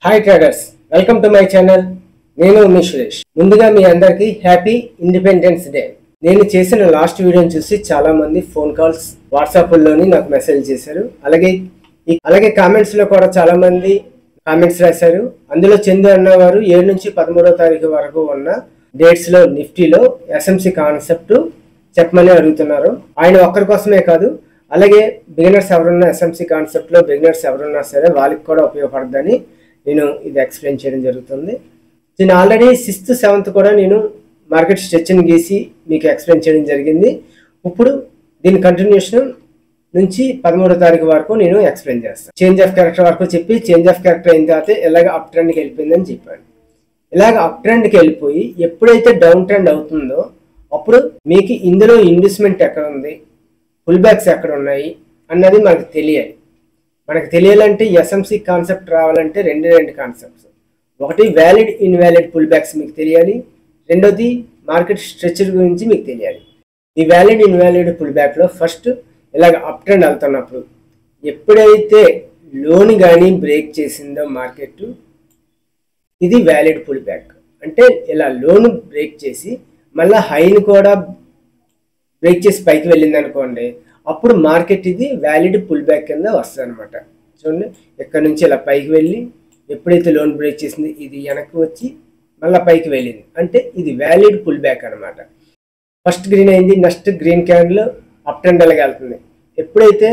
Hi traders, welcome to my channel. నేను మీ సురేష్. ముందుగా మీ అందరికీ హ్యాపీ ఇండిపెండెన్స్ డే. నేను చేసిన లాస్ట్ వీడియోని చూసి చాలా మంది ఫోన్ కాల్స్, వాట్సాప్లోని నాకు మెసేజ్ చేశారు. అలాగే కామెంట్స్ లో కూడా చాలా మంది కామెంట్స్ రాశారు. అందులో చందు అన్నవారు 7 నుంచి 13వ తారీఖు వరకు ఉన్న డేట్స్ లో నిఫ్టీలో ఎస్ఎంసి కాన్సెప్ట్ చెప్పమని అడుగుతున్నారు. ఆయన ఒక్కరి కోసమే కాదు, అలాగే బిగినర్స్ ఎవరున్నా ఎస్ఎంసి కాన్సెప్ట్ లో బిగినర్స్ ఎవరున్నా సరే వాళ్ళకి కూడా ఉపయోగపడదని నేను ఇది ఎక్స్ప్లెయిన్ చేయడం జరుగుతుంది. నేను ఆల్రెడీ 6th 7th కూడా నేను మార్కెట్ స్ట్రెచ్ని గీసి మీకు ఎక్స్ప్లెయిన్ చేయడం జరిగింది. ఇప్పుడు దీని కంటిన్యూషన్ నుంచి 13వ తారీఖు వరకు నేను ఎక్స్ప్లెయిన్ చేస్తాను. చేంజ్ ఆఫ్ క్యారెక్టర్ వరకు చెప్పి చేంజ్ ఆఫ్ క్యారెక్టర్ అయిన తర్వాత ఎలాగ అప్ ట్రెండ్కి వెళ్ళిపోయిందని చెప్పాను. ఇలాగ అప్ ట్రెండ్కి వెళ్ళిపోయి ఎప్పుడైతే డౌన్ ట్రెండ్ అవుతుందో అప్పుడు మీకు ఇందులో ఇన్వెస్ట్మెంట్ ఎక్కడ ఉంది, పుల్ బ్యాక్స్ ఎక్కడ ఉన్నాయి అన్నది మనకు తెలియాలి. మనకు తెలియాలంటే ఎస్ఎంసి కాన్సెప్ట్ రావాలంటే రెండు కాన్సెప్ట్స్. ఒకటి వ్యాలిడ్ ఇన్వాలిడ్ పుల్ బ్యాక్స్ మీకు తెలియాలి, రెండోది మార్కెట్ స్ట్రెచర్ గురించి మీకు తెలియాలి. ఈ వ్యాలిడ్ ఇన్వాలిడ్ పుల్ బ్యాక్లో ఫస్ట్ ఇలాగ అప్ ట్రెండ్ వెళ్తున్నప్పుడు ఎప్పుడైతే లోన్ కానీ బ్రేక్ చేసిందో మార్కెట్, ఇది వ్యాలిడ్ పుల్ బ్యాక్. అంటే ఇలా లోన్ బ్రేక్ చేసి మళ్ళీ హైని కూడా బ్రేక్ చేసి పైకి వెళ్ళింది అనుకోండి, అప్పుడు మార్కెట్ ఇది వ్యాలిడ్ పుల్ బ్యాక్ కింద వస్తుంది అనమాట. చూడండి, ఇక్కడ నుంచి ఇలా పైకి వెళ్ళి ఎప్పుడైతే లోన్ బ్రేక్ చేసింది ఇది వెనక్కి వచ్చి మళ్ళీ పైకి వెళ్ళింది, అంటే ఇది వ్యాలిడ్ పుల్ బ్యాక్ అనమాట. ఫస్ట్ గ్రీన్ అయింది, next green candle up trend అలాగే వెళ్తుంది. ఎప్పుడైతే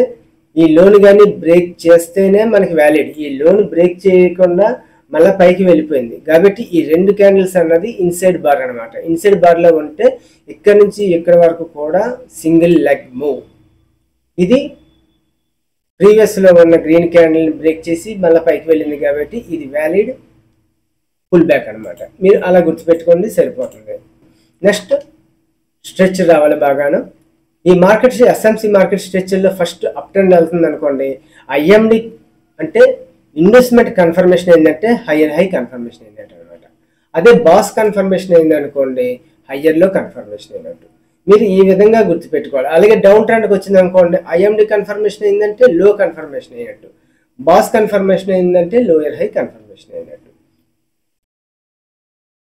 ఈ లోన్ కానీ బ్రేక్ చేస్తేనే మనకి వ్యాలిడ్, ఈ లోన్ బ్రేక్ చేయకుండా మళ్ళీ పైకి వెళ్ళిపోయింది కాబట్టి ఈ 2 క్యాండిల్స్ అన్నది ఇన్సైడ్ బార్ అనమాట. ఇన్సైడ్ బార్లో ఉంటే ఇక్కడ నుంచి ఇక్కడ వరకు కూడా సింగిల్ లెగ్ మూవ్. ఇది ప్రీవియస్లో ఉన్న గ్రీన్ క్యాండిల్ బ్రేక్ చేసి మళ్ళీ పైకి వెళ్ళింది కాబట్టి ఇది వ్యాలిడ్ పుల్ బ్యాక్ అనమాట. మీరు అలా గుర్తుపెట్టుకోండి, సరిపోతుంది. నెక్స్ట్ స్ట్రెచ్ రావాలి బాగాను. ఈ మార్కెట్ ఎస్ఎంసి మార్కెట్ స్ట్రెచ్లో ఫస్ట్ అప్ ట్రెండ్ వెళ్తుంది అనుకోండి, ఐఎండి అంటే ఇన్వెస్ట్మెంట్ కన్ఫర్మేషన్ ఏంటంటే హయ్యర్ హై కన్ఫర్మేషన్ ఏంటంటే అనమాట. అదే బాస్ కన్ఫర్మేషన్ అయింది అనుకోండి, హయ్యర్లో కన్ఫర్మేషన్ అయినట్టు. మీరు ఈ విధంగా గుర్తుపెట్టుకోవాలి. అలాగే డౌన్ ట్రెండ్కి వచ్చింది అనుకోండి, ఐఎండి కన్ఫర్మేషన్ అయిందంటే లో కన్ఫర్మేషన్ అయినట్టు, బాస్ కన్ఫర్మేషన్ అయిందంటే లోయర్ హై కన్ఫర్మేషన్ అయినట్టు.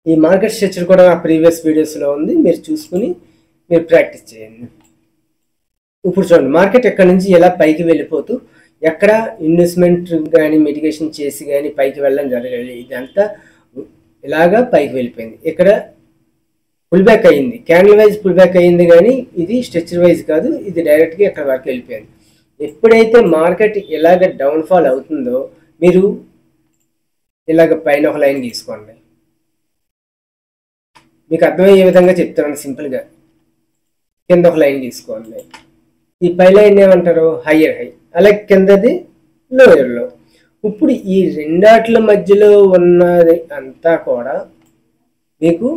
ఈ మార్కెట్ స్ట్రక్చర్ కూడా నా ప్రీవియస్ వీడియోస్లో ఉంది, మీరు చూసుకుని మీరు ప్రాక్టీస్ చేయండి. ఇప్పుడు చూడండి, మార్కెట్ ఎక్కడి నుంచి ఎలా పైకి వెళ్ళిపోతూ ఎక్కడ ఇన్వెస్ట్మెంట్ కానీ మిటిగేషన్ చేసి కానీ పైకి వెళ్ళడం జరగాలి. ఇదంతా ఇలాగా పైకి వెళ్ళిపోయింది. ఇక్కడ పుల్ బ్యాక్ అయ్యింది, క్యాండిల్ వైజ్ పుల్ బ్యాక్ అయ్యింది, కానీ ఇది స్ట్రక్చర్ వైజ్ కాదు, ఇది డైరెక్ట్గా ఇక్కడ వరకు వెళ్ళిపోయింది. ఎప్పుడైతే మార్కెట్ ఇలాగ డౌన్ఫాల్ అవుతుందో మీరు ఇలాగ పైన ఒక లైన్ గీసుకోండి. మీకు అర్థమయ్యే విధంగా చెప్తున్నాను సింపుల్గా. కింద ఒక లైన్ తీసుకోండి. ఈ పై లైన్ ఏమంటారు, హయ్యర్ హై, అలాగే కిందది లోయర్ లో. ఇప్పుడు ఈ రెండాట్ల మధ్యలో ఉన్నది అంతా కూడా మీకు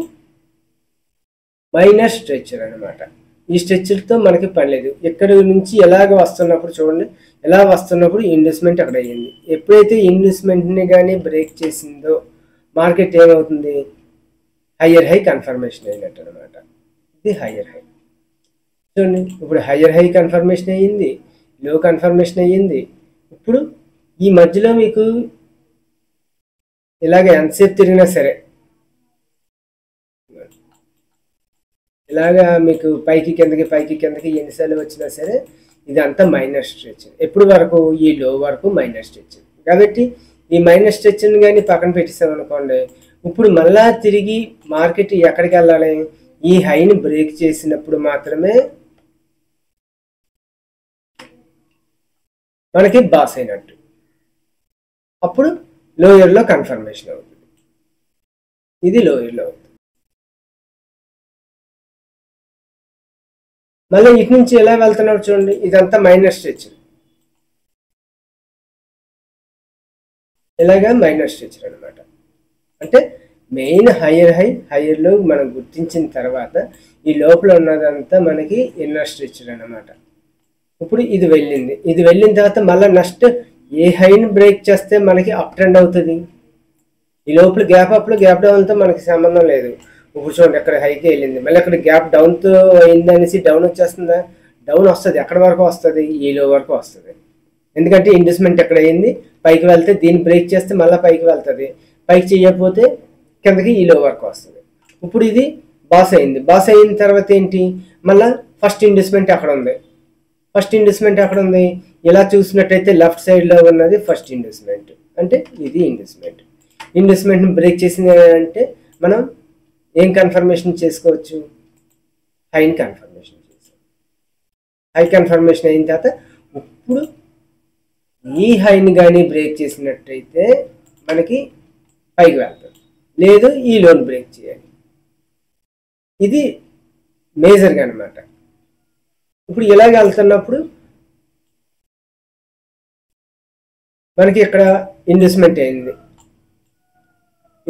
మైనస్ స్ట్రెచర్ అనమాట. ఈ స్ట్రెచర్తో మనకి పని లేదు. ఇక్కడ నుంచి ఎలాగ వస్తున్నప్పుడు చూడండి, ఎలా వస్తున్నప్పుడు ఇన్వెస్ట్మెంట్ అక్కడ అయ్యింది. ఎప్పుడైతే ఇన్వెస్ట్మెంట్ని కానీ బ్రేక్ చేసిందో మార్కెట్ ఏమవుతుంది, హయ్యర్ హై కన్ఫర్మేషన్ అయినట్టు అనమాట. ఇది హయ్యర్ హై. చూడండి, ఇప్పుడు హయ్యర్ హై కన్ఫర్మేషన్ అయ్యింది, లో కన్ఫర్మేషన్ అయ్యింది. ఇప్పుడు ఈ మధ్యలో మీకు ఇలాగ ఎంతసేపు తిరిగినా సరే, ఇలాగా మీకు పైకి కిందకి ఎన్నిసార్లు వచ్చినా సరే ఇదంతా మైనస్ స్ట్రెచ్. ఎప్పుడు వరకు, ఈ లో వరకు మైనస్ స్ట్రెచ్. కాబట్టి ఈ మైనస్ స్ట్రెచ్ని కానీ పక్కన పెట్టేసామనుకోండి, ఇప్పుడు మళ్ళా తిరిగి మార్కెట్ ఎక్కడికి వెళ్ళాలి, ఈ హైని బ్రేక్ చేసినప్పుడు మాత్రమే మనకి బాస్ అయినట్టు. అప్పుడు లోయర్లో కన్ఫర్మేషన్ అవుతుంది. ఇది లోయర్లో అవుతుంది. మళ్ళీ ఇటు నుంచి ఎలా వెళ్తున్నారు చూడండి, ఇదంతా మైనస్ స్ట్రెచ్. ఇలాగా మైనస్ స్ట్రెచర్ అనమాట. అంటే మెయిన్ హయ్యర్ హై, హయ్యర్లో మనం గుర్తించిన తర్వాత ఈ లోపల ఉన్నదంతా మనకి ఇన్నర్ స్ట్రెచర్ అనమాట. ఇప్పుడు ఇది వెళ్ళిన తర్వాత మళ్ళీ నెక్స్ట్ ఏ హైని బ్రేక్ చేస్తే మనకి అప్ ట్రెండ్ అవుతుంది. ఈ లోపల గ్యాప్ అప్లో గ్యాప్ డౌన్తో మనకి సంబంధం లేదు. ఇప్పుడు చూడండి, అక్కడ హైకి వెళ్ళింది, మళ్ళీ అక్కడ గ్యాప్ డౌన్తో అయింది అనేసి డౌన్ వచ్చేస్తుందా, డౌన్ వస్తుంది. ఎక్కడి వరకు వస్తుంది, ఈ లో వరకు వస్తుంది. ఎందుకంటే ఇండస్మెంట్ ఎక్కడ అయింది, పైకి వెళ్తే దీన్ని బ్రేక్ చేస్తే మళ్ళీ పైకి వెళ్తుంది, పైకి చేయకపోతే కిందకి ఈ లో వరకు వస్తుంది. ఇప్పుడు ఇది బాస్ అయింది. బాస్ అయిన తర్వాత ఏంటి, మళ్ళీ ఫస్ట్ ఇండస్మెంట్ అక్కడ ఉంది. ఫస్ట్ ఇండస్మెంట్ అక్కడ ఉంది. ఇలా చూసినట్టయితే లెఫ్ట్ సైడ్లో ఉన్నది ఫస్ట్ ఇండస్మెంట్, అంటే ఇది ఇండస్మెంట్. ఇండస్మెంట్ని బ్రేక్ చేసింది అంటే మనం ఏం కన్ఫర్మేషన్ చేసుకోవచ్చు, హైని కన్ఫర్మేషన్ చేసాం. హై కన్ఫర్మేషన్ అయిన తర్వాత ఇప్పుడు ఈ హైని కానీ బ్రేక్ చేసినట్టయితే మనకి పైకి వెళ్తుంది, లేదు ఈ లోన్ బ్రేక్ చేయాలి. ఇది మేజర్గా అనమాట. ఇప్పుడు ఇలాగ వెళ్తున్నప్పుడు మనకి ఇక్కడ ఇన్వెస్ట్మెంట్ అయింది.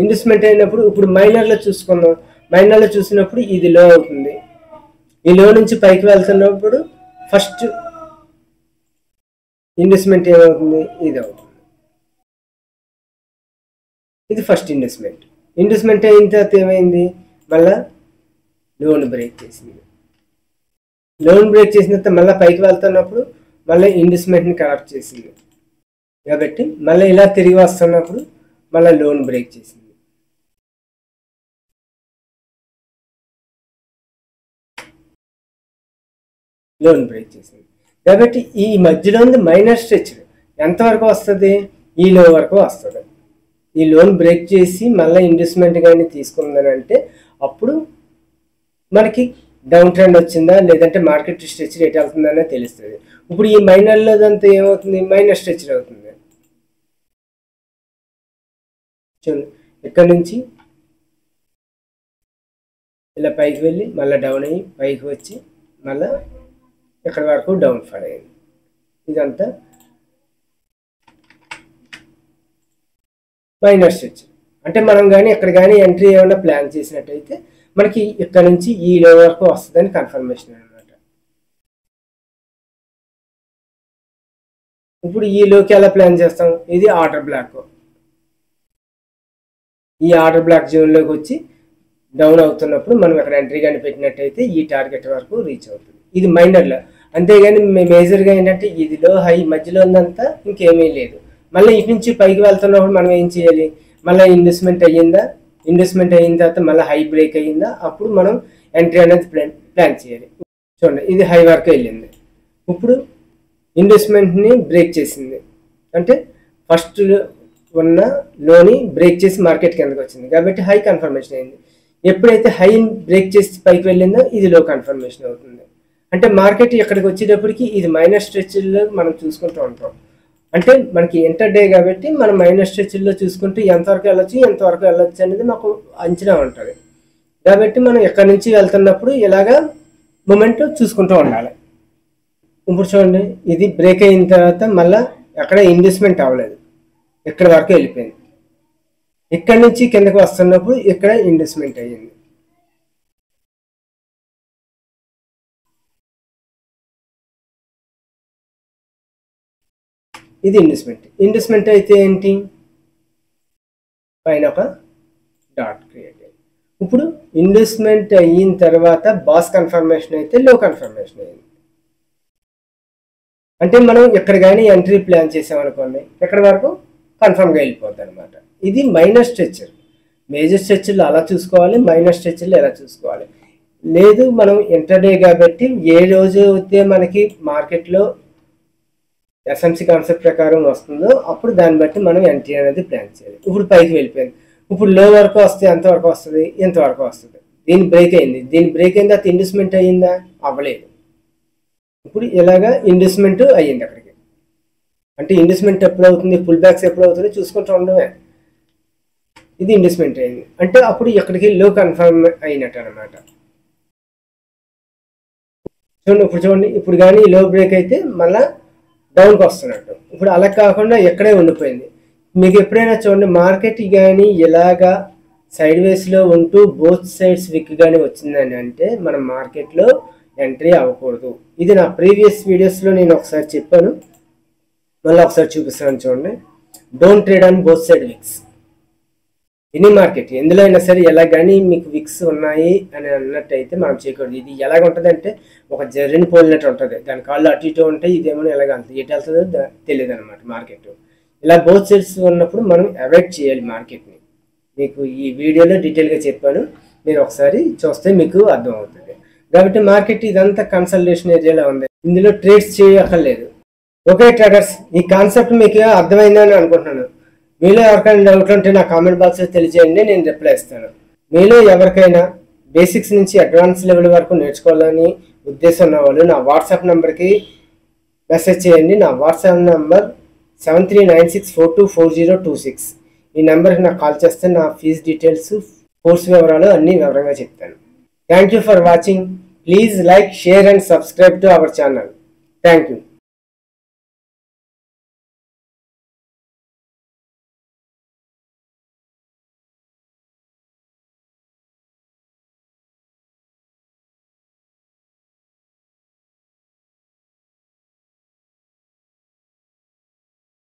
ఇన్వెస్ట్మెంట్ అయినప్పుడు ఇప్పుడు మైనర్లో చూసుకుందాం. మైనర్లో చూసినప్పుడు ఇది లో అవుతుంది. ఈ లో నుంచి పైకి వెళ్తున్నప్పుడు ఫస్ట్ ఇన్వెస్ట్మెంట్ ఏమవుతుంది, ఇది అవుతుంది. ఇది ఫస్ట్ ఇన్వెస్ట్మెంట్. ఇన్వెస్ట్మెంట్ అయిన తర్వాత ఏమైంది, మళ్ళా లోన్ బ్రేక్ చేసింది. లోన్ బ్రేక్ చేసిన తర్వాత మళ్ళీ పైకి వెళ్తున్నప్పుడు మళ్ళీ ఇన్వెస్ట్మెంట్ని కరెక్ట్ చేసింది. కాబట్టి మళ్ళీ ఇలా తిరిగి వస్తున్నప్పుడు మళ్ళీ లోన్ బ్రేక్ చేసింది. లోన్ బ్రేక్ చేసింది. కాబట్టి ఈ మధ్యలో ఉంది మైనర్ స్ట్రెచ్ ఎంతవరకు వస్తుంది, ఈ లో వరకు వస్తుంది. ఈ లోన్ బ్రేక్ చేసి మళ్ళీ ఇన్వెస్ట్మెంట్ కానీ తీసుకుందని అంటే అప్పుడు మనకి డౌన్ ట్రెండ్ వచ్చిందా లేదంటే మార్కెట్ స్ట్రెచ్ రేట్ అవుతుందనే తెలుస్తుంది. ఇప్పుడు ఈ మైనర్లో అంతా ఏమవుతుంది, మైనర్ స్ట్రెచ్ అవుతుంది. చూడండి, ఇక్కడ నుంచి ఇలా పైకి వెళ్ళి మళ్ళీ డౌన్ అయ్యి పైకి వచ్చి మళ్ళీ ఇక్కడ వరకు డౌన్ ఫాల్ అయింది. ఇదంతా మైనర్ స్ట్రెచ్. అంటే మనం కానీ ఇక్కడ కానీ ఎంట్రీ ఏమైనా ప్లాన్ చేసినట్టయితే మనకి ఇక్కడ నుంచి ఈ లో వరకు వస్తుందని కన్ఫర్మేషన్ అనమాట. ఇప్పుడు ఈ లోకి ఎలా ప్లాన్ చేస్తాం, ఇది ఆర్డర్ బ్లాక్. ఈ ఆర్డర్ బ్లాక్ జోన్లోకి వచ్చి డౌన్ అవుతున్నప్పుడు మనం ఇక్కడ ఎంట్రీ కానీ పెట్టినట్టయితే ఈ టార్గెట్ వరకు రీచ్ అవుతుంది. ఇది మైనర్లో. అంతేగాని మేజర్గా ఏంటంటే ఇది లో హై మధ్యలో ఉందంతా ఇంకేమీ లేదు. మళ్ళీ ఇటు నుంచి పైకి వెళ్తున్నప్పుడు మనం ఏం చేయాలి, మళ్ళీ ఇన్వెస్ట్మెంట్ అయ్యిందా, ఇన్వెస్ట్మెంట్ అయిన తర్వాత మళ్ళీ హై బ్రేక్ అయ్యిందా, అప్పుడు మనం ఎంట్రీ అనేది ప్లాన్ చేయాలి. చూడండి, ఇది హై వరకు వెళ్ళింది. ఇప్పుడు ఇన్వెస్ట్మెంట్ని బ్రేక్ చేసింది, అంటే ఫస్ట్ ఉన్న లోని బ్రేక్ చేసి మార్కెట్ కిందకి వచ్చింది. కాబట్టి హై కన్ఫర్మేషన్ అయింది. ఎప్పుడైతే హై బ్రేక్ చేసి పైకి వెళ్ళిందో ఇది లో కన్ఫర్మేషన్ అవుతుంది. అంటే మార్కెట్ ఇక్కడికి వచ్చేటప్పటికి ఇది మైనస్ స్ట్రెచ్లో మనం చూసుకుంటూ ఉంటాం. అంటే మనకి ఇంటర్ డే కాబట్టి మనం మైనస్ స్ట్రెచ్లో చూసుకుంటూ ఎంతవరకు వెళ్ళొచ్చు అనేది మాకు అంచనా ఉంటుంది. కాబట్టి మనం ఎక్కడి నుంచి వెళ్తున్నప్పుడు ఇలాగా మూమెంట్ చూసుకుంటూ ఉండాలి. ఇప్పుడు చూడండి, ఇది బ్రేక్ అయిన తర్వాత మళ్ళీ ఎక్కడ ఇన్వెస్ట్మెంట్ అవ్వలేదు, ఇక్కడ వరకు వెళ్ళిపోయింది. ఇక్కడ నుంచి కిందకి వస్తున్నప్పుడు ఇక్కడ ఇన్వెస్ట్మెంట్ అయ్యింది. ఇది ఇన్వెస్ట్మెంట్ అయితే ఏంటి, పైన ఒక డాట్ క్రియేట్ అయ్యింది. ఇప్పుడు ఇన్వెస్ట్మెంట్ అయిన తర్వాత బాస్ కన్ఫర్మేషన్ అయితే లో కన్ఫర్మేషన్ అయింది. అంటే మనం ఎక్కడ కానీ ఎంట్రీ ప్లాన్ చేసామనుకోండి ఎక్కడి వరకు కన్ఫర్మ్గా వెళ్ళిపోద్ది అనమాట. ఇది మైనర్ స్ట్రెచర్. మేజర్ స్ట్రెచ్లు అలా చూసుకోవాలి, మైనర్ స్ట్రెచ్లు ఎలా చూసుకోవాలి. లేదు మనం ఇంటర్డే కాబట్టి ఏ రోజు అయితే మనకి మార్కెట్లో ఎస్ఎంసి కాన్సెప్ట్ ప్రకారం వస్తుందో అప్పుడు దాన్ని బట్టి మనం ఎంట్రీ అనేది ప్లాన్ చేయాలి. ఇప్పుడు పైకి వెళ్ళిపోయింది. ఇప్పుడు లో వరకు వస్తే ఎంతవరకు వస్తుంది, ఎంతవరకు వస్తుంది. దీని బ్రేక్ అయింది తర్వాత ఇన్వెస్ట్మెంట్ అయ్యిందా, అవ్వలేదు. ఇప్పుడు ఇలాగా ఇన్వెస్ట్మెంట్ అయ్యింది అక్కడికి. అంటే ఇన్వెస్ట్మెంట్ ఎప్పుడు అవుతుంది, పుల్ బ్యాక్స్ ఎప్పుడు అవుతుంది చూసుకుంటూ ఉండమే. ఇది ఇన్వెస్ట్మెంట్ అయింది అంటే అప్పుడు ఇక్కడికి లో కన్ఫర్మ్ అయినట్టు అనమాట. చూడండి ఇప్పుడు కానీ లో బ్రేక్ అయితే మళ్ళీ డౌన్కి వస్తున్నట్టు. ఇప్పుడు అలా కాకుండా ఎక్కడే ఉండిపోయింది. మీకు ఎప్పుడైనా చూడండి మార్కెట్ కానీ ఇలాగా సైడ్ వేస్లో ఉంటూ బోత్ సైడ్స్ విక్ కానీ వచ్చిందని అంటే మనం మార్కెట్లో ఎంట్రీ అవ్వకూడదు. ఇది నా ప్రీవియస్ వీడియోస్లో నేను ఒకసారి చెప్పాను, మళ్ళీ ఒకసారి చూపిస్తాను చూడండి. Don't trade on both side wicks. Any market ఎందులో అయినా సరే ఎలా కానీ మీకు విక్స్ ఉన్నాయి అని అన్నట్టయితే మనం చేయకూడదు. ఇది ఎలాగ ఉంటుంది అంటే ఒక జర్రిని పోలినట్టు ఉంటుంది. దాని కాళ్ళు అటు ఇటు ఉంటాయి, ఇదేమో ఎలాగ అంత ఎటు వెళ్తుందో తెలియదు అనమాట మార్కెట్. ఇలా బోత్ సైడ్స్ ఉన్నప్పుడు మనం అవాయిడ్ చేయాలి మార్కెట్ని. మీకు ఈ వీడియోలో డీటెయిల్గా చెప్పాను, మీరు ఒకసారి చూస్తే మీకు అర్థమవుతుంది. కాబట్టి మార్కెట్ ఇదంతా కన్సల్టేషన్ ఏరియాలో ఉంది, ఇందులో ట్రేడ్స్ చేయక్కర్లేదు. ఓకే ట్రేడర్స్, ఈ కాన్సెప్ట్ మీకు అర్థమైందని అనుకుంటున్నాను. మీలో ఎవరికైనా డౌట్ ఉంటే నా కామెంట్ బాక్స్లో తెలియజేయండి, నేను రిప్లై ఇస్తాను. మీలో ఎవరికైనా బేసిక్స్ నుంచి అడ్వాన్స్ లెవెల్ వరకు నేర్చుకోవాలని ఉద్దేశం ఉన్న వాళ్ళు నా వాట్సాప్ నెంబర్కి మెసేజ్ చేయండి. నా వాట్సాప్ నెంబర్ 7396424026. ఈ నెంబర్కి నాకు కాల్ చేస్తే నా ఫీజు డీటెయిల్స్, కోర్స్ వివరాలు అన్నీ వివరంగా చెప్తాను. Thank you for watching. Please like, share and subscribe to our channel. Thank you.